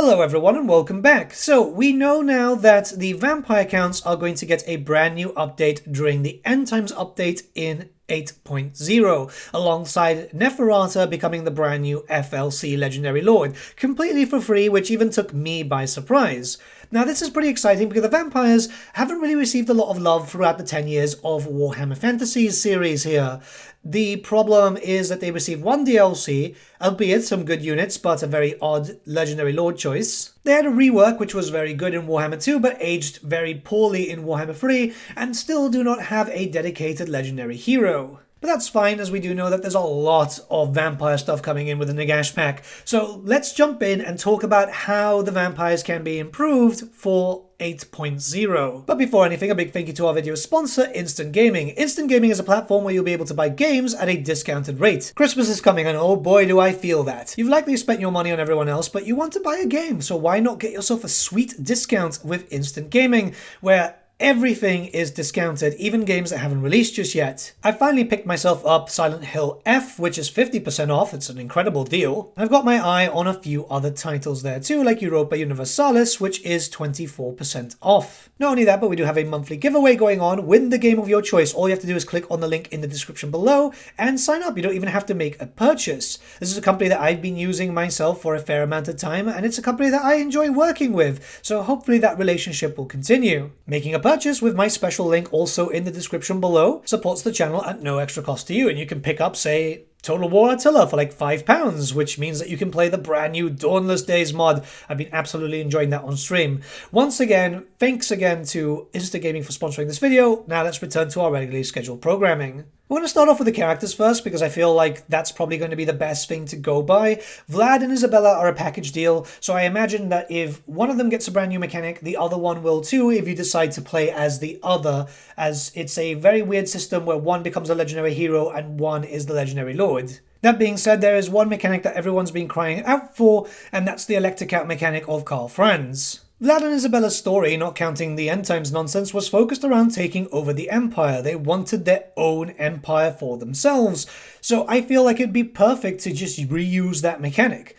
Hello everyone and welcome back. So we know now that the vampire counts are going to get a brand new update during the End Times update in 8.0, alongside Neferata becoming the brand new FLC Legendary Lord, completely for free, which even took me by surprise. Now this is pretty exciting because the vampires haven't really received a lot of love throughout the 10 years of Warhammer Fantasies series here. The problem is that they received one DLC, albeit some good units, but a very odd Legendary Lord choice. They had a rework which was very good in Warhammer 2, but aged very poorly in Warhammer 3, and still do not have a dedicated Legendary Hero. But that's fine, as we do know that there's a lot of vampire stuff coming in with the Nagash pack. So let's jump in and talk about how the vampires can be improved for 8.0. But before anything, a big thank you to our video sponsor, Instant Gaming. Instant Gaming is a platform where you'll be able to buy games at a discounted rate. Christmas is coming and oh boy do I feel that. You've likely spent your money on everyone else, but you want to buy a game, so why not get yourself a sweet discount with Instant Gaming, where everything is discounted, even games that haven't released just yet. I finally picked myself up Silent Hill F, which is 50% off. It's an incredible deal. I've got my eye on a few other titles there too, like Europa Universalis, which is 24% off. Not only that, but we do have a monthly giveaway going on. Win the game of your choice. All you have to do is click on the link in the description below and sign up. You don't even have to make a purchase. This is a company that I've been using myself for a fair amount of time, and it's a company that I enjoy working with, so hopefully that relationship will continue. Making a purchase with my special link also in the description below supports the channel at no extra cost to you, and you can pick up, say, Total War Attila for like £5, which means that you can play the brand new Dawnless Days mod. I've been absolutely enjoying that on stream. Once again, thanks again to Instant Gaming for sponsoring this video. Now let's return to our regularly scheduled programming. We're going to start off with the characters first, because I feel like that's probably going to be the best thing to go by. Vlad and Isabella are a package deal, so I imagine that if one of them gets a brand new mechanic, the other one will too if you decide to play as the other, as it's a very weird system where one becomes a legendary hero and one is the legendary lord. That being said, there is one mechanic that everyone's been crying out for, and that's the Electric Out mechanic of Karl Franz. Vlad and Isabella's story, not counting the End Times nonsense, was focused around taking over the Empire. They wanted their own empire for themselves. So I feel like it'd be perfect to just reuse that mechanic.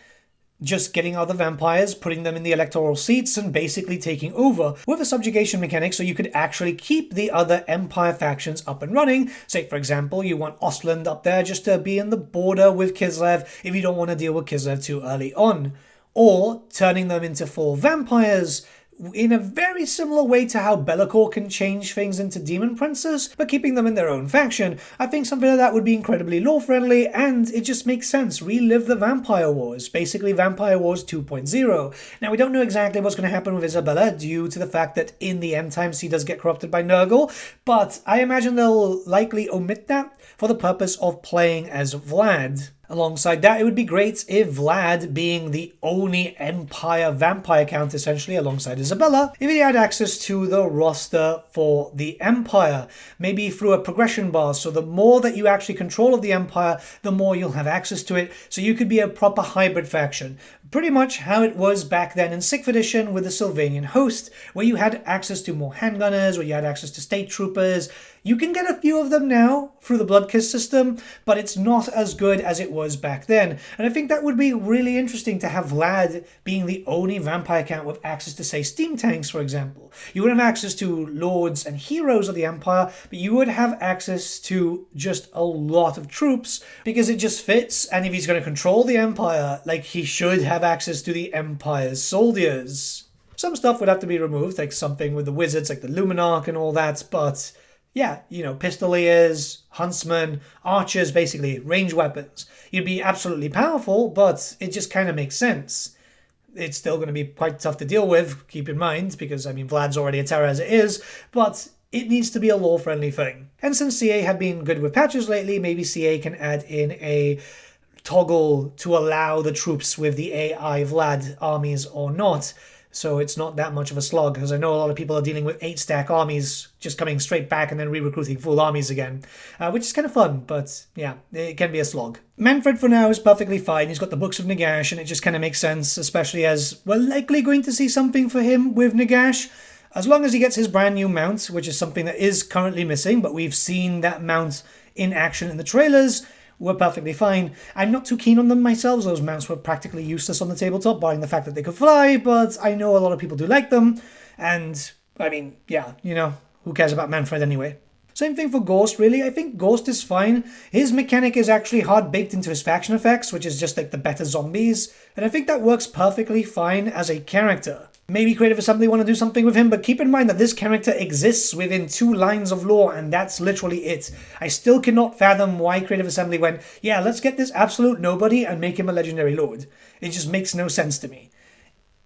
Just getting other vampires, putting them in the electoral seats, and basically taking over, with a subjugation mechanic so you could actually keep the other Empire factions up and running. Say, for example, you want Ostland up there just to be in the border with Kislev if you don't want to deal with Kislev too early on. Or turning them into full vampires in a very similar way to how Be'lakor can change things into demon princes, but keeping them in their own faction. I think something like that would be incredibly lore-friendly, and it just makes sense. Relive the Vampire Wars, basically Vampire Wars 2.0. Now, we don't know exactly what's going to happen with Isabella due to the fact that in the End Times he does get corrupted by Nurgle, but I imagine they'll likely omit that for the purpose of playing as Vlad. Alongside that, it would be great if Vlad, being the only Empire vampire count essentially alongside Isabella, if he had access to the roster for the Empire, maybe through a progression bar, so the more that you actually control of the Empire, the more you'll have access to it, so you could be a proper hybrid faction. Pretty much how it was back then in 6th edition with the Sylvanian Host, where you had access to more handgunners, where you had access to state troopers. You can get a few of them now through the Bloodkiss system, but it's not as good as it was back then. And I think that would be really interesting to have Vlad being the only vampire count with access to, say, steam tanks, for example. You wouldn't have access to lords and heroes of the Empire, but you would have access to just a lot of troops, because it just fits. And if he's going to control the Empire, like, he should have access to the Empire's soldiers. Some stuff would have to be removed, like something with the wizards, like the Luminarch and all that, but yeah, you know, pistoliers, huntsmen, archers, basically, range weapons. You'd be absolutely powerful, but it just kind of makes sense. It's still going to be quite tough to deal with, keep in mind, because, I mean, Vlad's already a terror as it is, but it needs to be a lore-friendly thing. And since CA have been good with patches lately, maybe CA can add in a toggle to allow the troops with the AI Vlad armies or not, so it's not that much of a slog, because I know a lot of people are dealing with 8-stack armies just coming straight back and then re-recruiting full armies again, which is kind of fun, but yeah, it can be a slog. Manfred for now is perfectly fine. He's got the Books of Nagash, and it just kind of makes sense, especially as we're likely going to see something for him with Nagash. As long as he gets his brand new mount, which is something that is currently missing, but we've seen that mount in action in the trailers, were perfectly fine. I'm not too keen on them myself. Those mounts were practically useless on the tabletop, barring the fact that they could fly, but I know a lot of people do like them, and, I mean, yeah, you know, who cares about Manfred anyway? Same thing for Ghost, really. I think Ghost is fine. His mechanic is actually hard baked into his faction effects, which is just like the better zombies, and I think that works perfectly fine as a character. Maybe Creative Assembly want to do something with him, but keep in mind that this character exists within 2 lines of lore, and that's literally it. I still cannot fathom why Creative Assembly went, yeah, let's get this absolute nobody and make him a legendary lord. It just makes no sense to me.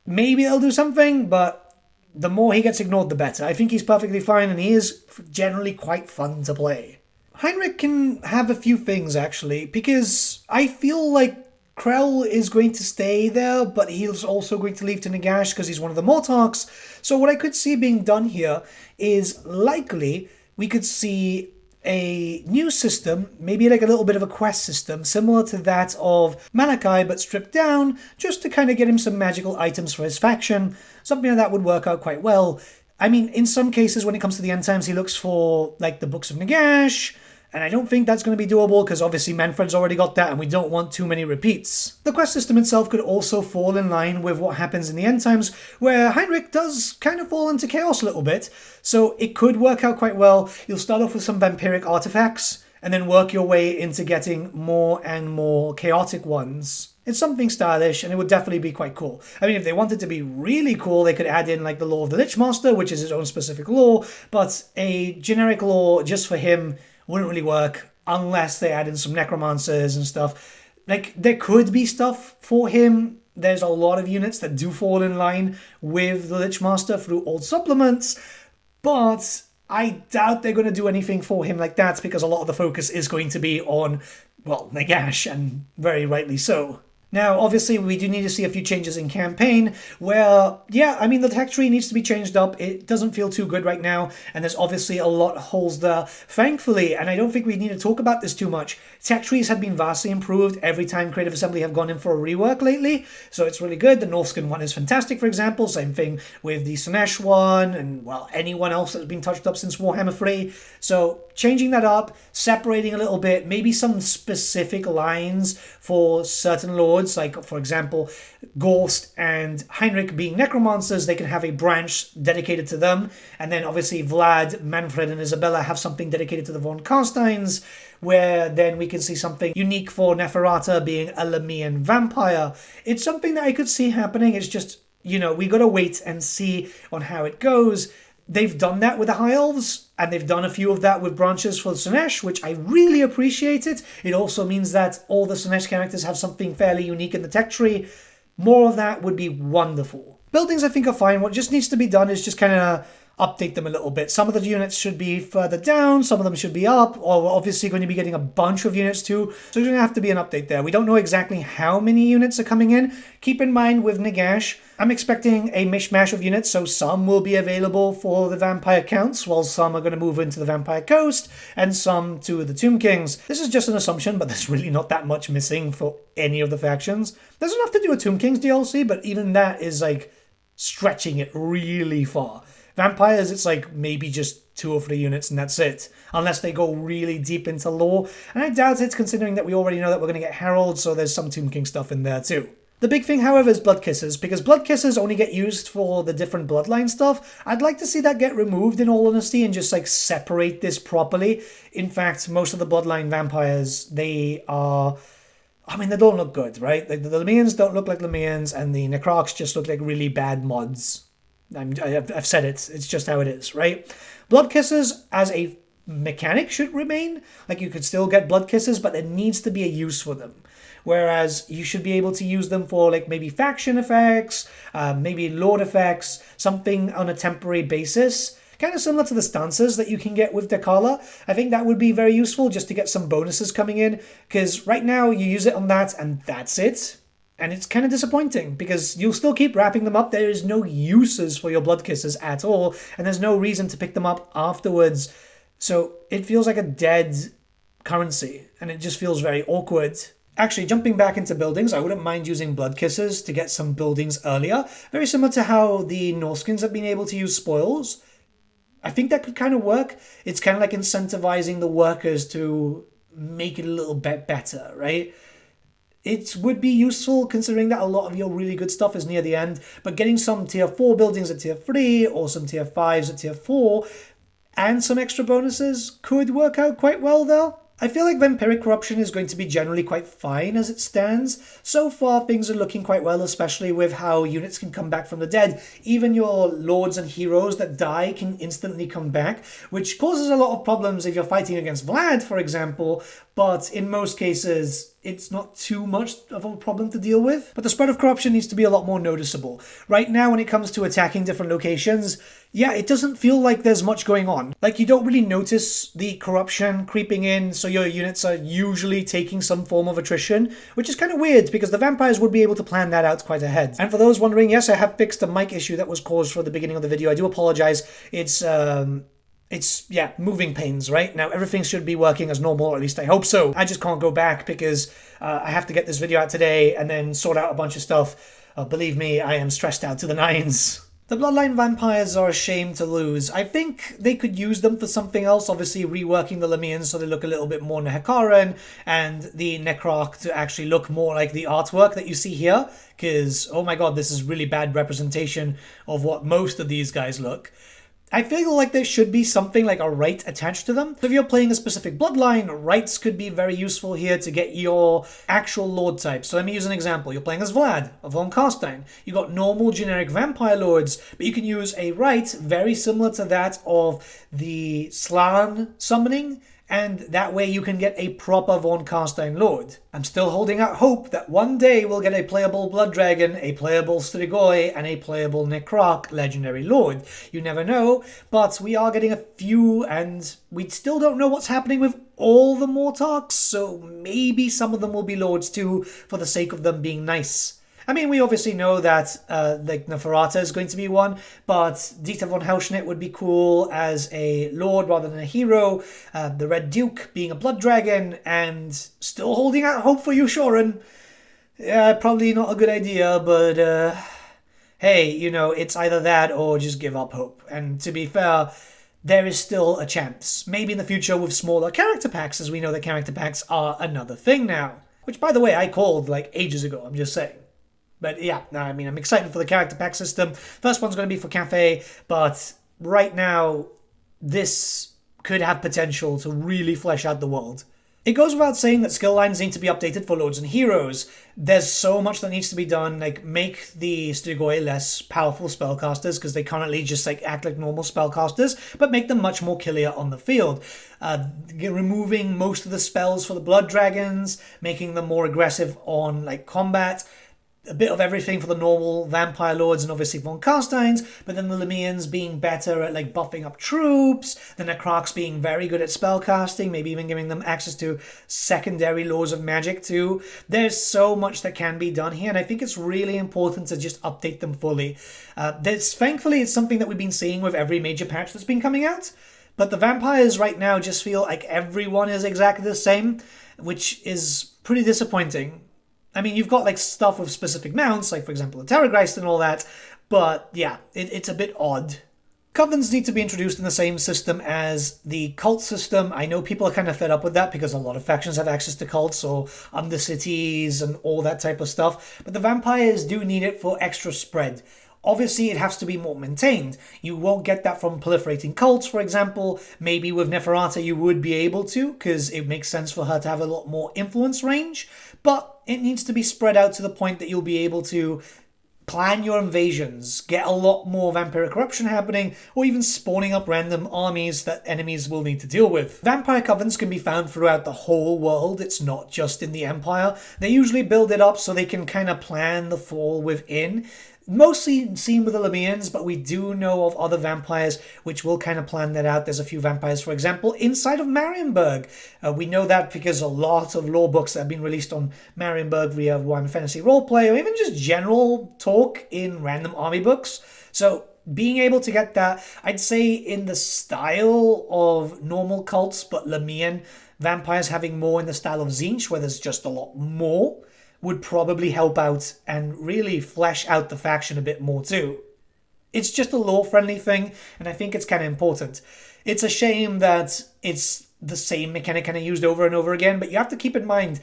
Maybe they'll do something, but the more he gets ignored, the better. I think he's perfectly fine, and he is generally quite fun to play. Heinrich can have a few things, actually, because I feel like Krell is going to stay there, but he's also going to leave to Nagash because he's one of the Mortarks. So what I could see being done here is likely we could see a new system, maybe like a little bit of a quest system, similar to that of Malachi, but stripped down, just to kind of get him some magical items for his faction. Something that would work out quite well. I mean, in some cases, when it comes to the end times, he looks for, like, the Books of Nagash, and I don't think that's going to be doable because obviously Manfred's already got that and we don't want too many repeats. The quest system itself could also fall in line with what happens in the end times, where Heinrich does kind of fall into chaos a little bit, so it could work out quite well. You'll start off with some vampiric artifacts and then work your way into getting more and more chaotic ones. It's something stylish, and it would definitely be quite cool. I mean, if they wanted to be really cool, they could add in, like, the lore of the Lich Master, which is its own specific lore, but a generic lore just for him wouldn't really work unless they add in some necromancers and stuff. Like, there could be stuff for him. There's a lot of units that do fall in line with the Lich Master through old supplements, but I doubt they're going to do anything for him like that because a lot of the focus is going to be on, well, Nagash, and very rightly so. Now, obviously, we do need to see a few changes in campaign where, yeah, I mean, the tech tree needs to be changed up. It doesn't feel too good right now, and there's obviously a lot of holes there. Thankfully, and I don't think we need to talk about this too much, tech trees have been vastly improved every time Creative Assembly have gone in for a rework lately, so it's really good. The NORSCA one is fantastic, for example. Same thing with the Sinesh one, and, well, anyone else that's been touched up since Warhammer 3. So, changing that up, separating a little bit, maybe some specific lines for certain lords, like, for example, Ghost and Heinrich being necromancers, they can have a branch dedicated to them, and then obviously Vlad, Manfred, and Isabella have something dedicated to the Von Carsteins, where then we can see something unique for Neferata being a Lamian vampire. It's something that I could see happening. It's just, you know, we gotta wait and see on how it goes. They've done that with the High Elves, and they've done a few of that with branches for Sinesh, which I really appreciate it. It also means that all the Sinesh characters have something fairly unique in the tech tree. More of that would be wonderful. Buildings I think are fine. What just needs to be done is just kind of update them a little bit. Some of the units should be further down, some of them should be up, or we're obviously going to be getting a bunch of units too, so there's going to have to be an update there. We don't know exactly how many units are coming in. Keep in mind with Nagash, I'm expecting a mishmash of units, so some will be available for the Vampire Counts, while some are going to move into the Vampire Coast, and some to the Tomb Kings. This is just an assumption, but there's really not that much missing for any of the factions. There's enough to do a Tomb Kings DLC, but even that is like stretching it really far. Vampires, it's like maybe just 2 or 3 units and that's it. Unless they go really deep into lore. And I doubt it, considering that we already know that we're going to get Herald, so there's some Tomb King stuff in there too. The big thing, however, is Blood Kisses, because Blood Kisses only get used for the different Bloodline stuff. I'd like to see that get removed, in all honesty, and just like separate this properly. In fact, most of the Bloodline vampires, they are... I mean, they don't look good, right? Like, the Lamians don't look like Lamians, and the Necrocs just look like really bad mods. I've said it. It's just how it is, right? Blood Kisses as a mechanic should remain. Like, you could still get Blood Kisses, but there needs to be a use for them. Whereas you should be able to use them for, like, maybe faction effects, maybe lord effects, something on a temporary basis. Kind of similar to the stances that you can get with Dekala. I think that would be very useful just to get some bonuses coming in. Because right now you use it on that and that's it. And it's kind of disappointing because you'll still keep wrapping them up. There is no uses for your Blood Kisses at all. And there's no reason to pick them up afterwards. So it feels like a dead currency. And it just feels very awkward. Actually, jumping back into buildings, I wouldn't mind using Blood Kisses to get some buildings earlier. Very similar to how the Norskins have been able to use spoils. I think that could kind of work. It's kind of like incentivizing the workers to make it a little bit better, right? It would be useful considering that a lot of your really good stuff is near the end, but getting some tier 4 buildings at tier 3 or some tier 5s at tier 4 and some extra bonuses could work out quite well though. I feel like Vampiric Corruption is going to be generally quite fine as it stands. So far, things are looking quite well, especially with how units can come back from the dead. Even your lords and heroes that die can instantly come back, which causes a lot of problems if you're fighting against Vlad, for example, but in most cases, it's not too much of a problem to deal with. But the spread of corruption needs to be a lot more noticeable. Right now, when it comes to attacking different locations, yeah, it doesn't feel like there's much going on. Like, you don't really notice the corruption creeping in, so your units are usually taking some form of attrition, which is kind of weird, because the vampires would be able to plan that out quite ahead. And for those wondering, yes, I have fixed a mic issue that was caused for the beginning of the video. I do apologize. It's moving pains, right? Now, everything should be working as normal, or at least I hope so. I just can't go back because I have to get this video out today and then sort out a bunch of stuff. Believe me, I am stressed out to the nines. The Bloodline vampires are a shame to lose. I think they could use them for something else, obviously reworking the Lamians so they look a little bit more Nehekaran, and the Necrarch to actually look more like the artwork that you see here, because, oh my god, this is really bad representation of what most of these guys look. I feel like there should be something like a right attached to them. So if you're playing a specific bloodline, rights could be very useful here to get your actual lord type. So let me use an example. You're playing as Vlad of Von Carstein. You got normal generic vampire lords, but you can use a right very similar to that of the Slann summoning, and that way you can get a proper Von Carstein lord. I'm still holding out hope that one day we'll get a playable Blood Dragon, a playable Strigoi, and a playable Necrarch legendary lord. You never know, but we are getting a few, and we still don't know what's happening with all the Mortarchs, so maybe some of them will be lords too, for the sake of them being nice. I mean, we obviously know that like Neferata is going to be one, but Dieter von Hauschnit would be cool as a lord rather than a hero. The Red Duke being a blood dragon, and still holding out hope for you, Shorin. Yeah, probably not a good idea, but hey, you know, it's either that or just give up hope. And to be fair, there is still a chance. Maybe in the future with smaller character packs, as we know that character packs are another thing now. Which, by the way, I called like ages ago, I'm just saying. But yeah, I mean, I'm excited for the character pack system. First one's going to be for Cafe, but right now, this could have potential to really flesh out the world. It goes without saying that skill lines need to be updated for lords and heroes. There's so much that needs to be done, like make the Strigoi less powerful spellcasters, because they currently just like act like normal spellcasters, but make them much more killier on the field. Removing most of the spells for the blood dragons, making them more aggressive on like combat. A bit of everything for the normal vampire lords and obviously Von Carsteins, but then the Lamians being better at like buffing up troops, the Necrarchs being very good at spellcasting, maybe even giving them access to secondary laws of magic too. There's so much that can be done here, and I think it's really important to just update them fully. Thankfully, it's something that we've been seeing with every major patch that's been coming out, but the vampires right now just feel like everyone is exactly the same, which is pretty disappointing. I mean, you've got like stuff with specific mounts, like for example the Terrorgeist and all that, but yeah, it's a bit odd. Covens need to be introduced in the same system as the cult system. I know people are kind of fed up with that because a lot of factions have access to cults or undercities and all that type of stuff, but the vampires do need it for extra spread. Obviously, it has to be more maintained. You won't get that from proliferating cults, for example. Maybe with Neferata you would be able to, because it makes sense for her to have a lot more influence range. But it needs to be spread out to the point that you'll be able to plan your invasions, get a lot more vampiric corruption happening, or even spawning up random armies that enemies will need to deal with. Vampire covens can be found throughout the whole world, it's not just in the Empire. They usually build it up so they can kind of plan the fall within. Mostly seen with the Lamians, but we do know of other vampires which will kind of plan that out. There's a few vampires, for example, inside of Marienburg. We know that because a lot of lore books that have been released on Marienburg via Warhammer Fantasy Roleplay, or even just general talk in random army books. So being able to get that, I'd say in the style of normal cults, but Lamian vampires having more in the style of Tzeentch, where there's just a lot more, would probably help out and really flesh out the faction a bit more too. It's just a lore-friendly thing, and I think it's kind of important. It's a shame that it's the same mechanic kind of used over and over again, but you have to keep in mind,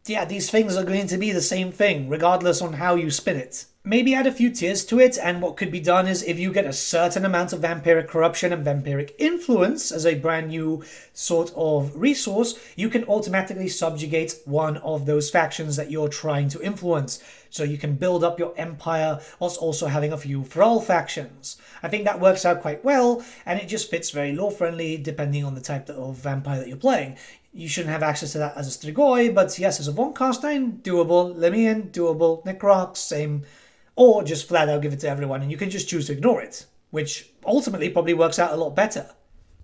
yeah, these things are going to be the same thing, regardless on how you spin it. Maybe add a few tiers to it, and what could be done is if you get a certain amount of vampiric corruption and vampiric influence as a brand new sort of resource, you can automatically subjugate one of those factions that you're trying to influence. So you can build up your empire whilst also having a few thrall factions. I think that works out quite well, and it just fits very lore-friendly depending on the type of vampire that you're playing. You shouldn't have access to that as a Strigoi, but yes, as a Von Carstein, doable. Limian, doable. Necrox, same. Or just flat out give it to everyone and you can just choose to ignore it, which ultimately probably works out a lot better.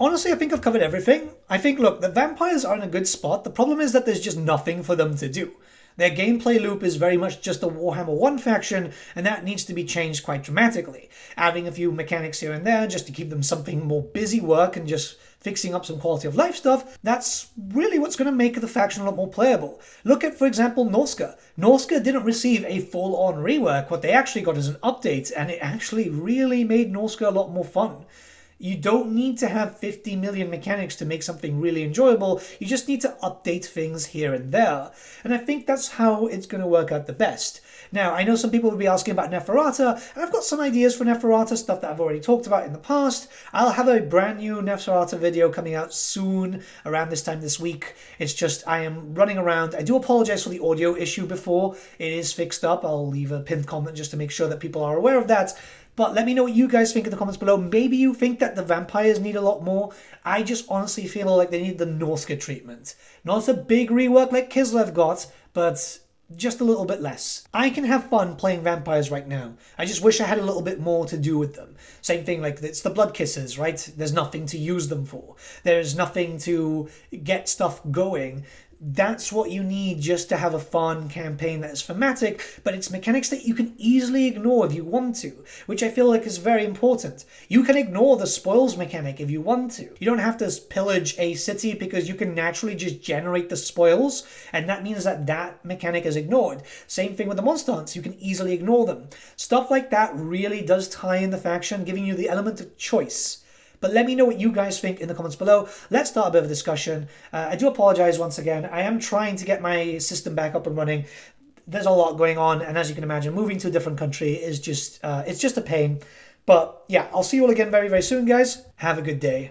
Honestly, I think I've covered everything. I think, look, the vampires are in a good spot. The problem is that there's just nothing for them to do. Their gameplay loop is very much just a Warhammer 1 faction, and that needs to be changed quite dramatically. Adding a few mechanics here and there just to keep them something more busy work and just fixing up some quality of life stuff, that's really what's going to make the faction a lot more playable. Look at, for example, NORSCA. NORSCA didn't receive a full-on rework. What they actually got is an update, and it actually really made NORSCA a lot more fun. You don't need to have 50 million mechanics to make something really enjoyable. You just need to update things here and there. And I think that's how it's going to work out the best. Now, I know some people will be asking about Neferata, and I've got some ideas for Neferata, stuff that I've already talked about in the past. I'll have a brand new Neferata video coming out soon, around this time this week. It's just, I am running around. I do apologize for the audio issue before. It is fixed up. I'll leave a pinned comment just to make sure that people are aware of that. But let me know what you guys think in the comments below. Maybe you think that the vampires need a lot more. I just honestly feel like they need the NORSCA treatment. Not a big rework like Kislev got, but just a little bit less. I can have fun playing vampires right now. I just wish I had a little bit more to do with them. Same thing, like it's the blood kisses, right? There's nothing to use them for. There's nothing to get stuff going. That's what you need just to have a fun campaign that is thematic, but it's mechanics that you can easily ignore if you want to, which I feel like is very important. You can ignore the spoils mechanic if you want to. You don't have to pillage a city because you can naturally just generate the spoils, and that means that that mechanic is ignored. Same thing with the monster hunts, you can easily ignore them. Stuff like that really does tie in the faction, giving you the element of choice. But let me know what you guys think in the comments below. Let's start a bit of a discussion. I do apologize once again. I am trying to get my system back up and running. There's a lot going on, and as you can imagine, moving to a different country is just, it's just a pain. But yeah, I'll see you all again very, very soon, guys. Have a good day.